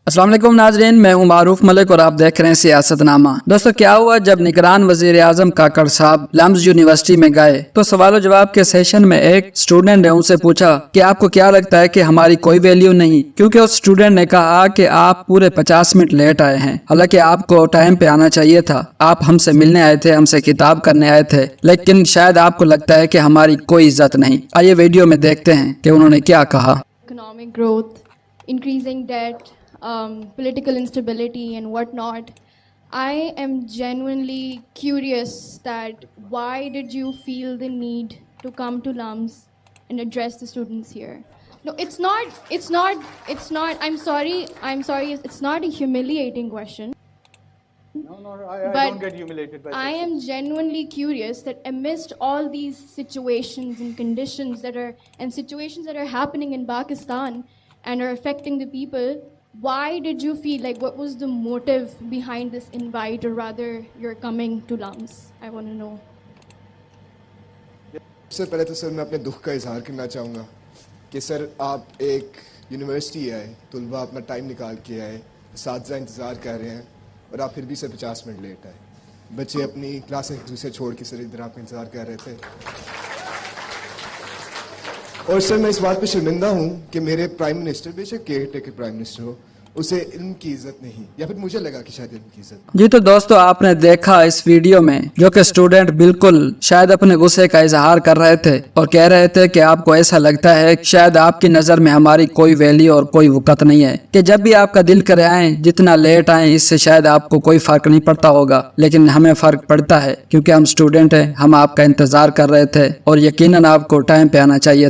अस्सलाम वालेकुम नाजरीन, मैं हूं मारूफ मलिक और आप देख रहे हैं सियासतनामा। दोस्तों, क्या हुआ जब निगरान वजीर आजम काकड़ साहब लम्स यूनिवर्सिटी में गए तो सवाल जवाब के सेशन में एक स्टूडेंट ने उनसे पूछा कि आपको क्या लगता है कि हमारी कोई वैल्यू नहीं, क्योंकि उस स्टूडेंट ने कहा कि आप पूरे 50 मिनट लेट आए हैं, हालांकि आपको टाइम पे आना चाहिए था। आप हमसे मिलने आए थे, हमसे किताब करने आए थे, लेकिन शायद आपको लगता है कि हमारी कोई इज्जत नहीं। आइए वीडियो में देखते हैं कि उन्होंने क्या कहा। Economic growth, increasing debt, political instability and whatnot. I am genuinely curious that why did you feel the need to come to LUMS and address the students here? No, it's not, I'm sorry, it's not a humiliating question. No, I don't get humiliated by I am genuinely curious that amidst all these situations and conditions situations that are happening in Pakistan and are affecting the people, why did you feel like, what was the motive behind this invite, or rather you're coming to LUMS? I want to know. सबसे पहले तो sir मैं अपने दुख का इजहार करना चाहूँगा कि सर आप एक यूनिवर्सिटी आए, तुलबा अपना टाइम निकाल के आए, असातिज़ा इंतज़ार कर रहे हैं और आप फिर भी सर 50 मिनट लेट आए। बच्चे अपनी क्लास एक दूसरे छोड़ के सर इधर आपका इंतज़ार कर रहे थे। और सर मैं इस बात पे शर्मिंदा हूँ कि मेरे प्राइम मिनिस्टर, बेशक केयर टेकर प्राइम मिनिस्टर हो, उसे इल्म की इज्जत नहीं, या फिर मुझे लगा कि शायद इल्म की इज्जत। जी तो दोस्तों, आपने देखा इस वीडियो में जो कि स्टूडेंट बिल्कुल शायद अपने गुस्से का इजहार कर रहे थे और कह रहे थे कि आपको ऐसा लगता है शायद आपकी नजर में हमारी कोई वैल्यू और कोई वक़्त नहीं है, कि जब भी आपका दिल करे आए, जितना लेट आए, इससे शायद आपको कोई फर्क नहीं पड़ता होगा, लेकिन हमें फर्क पड़ता है क्योंकि हम स्टूडेंट हैं, हम आपका इंतजार कर रहे थे और यकीनन आपको टाइम पे आना चाहिए था।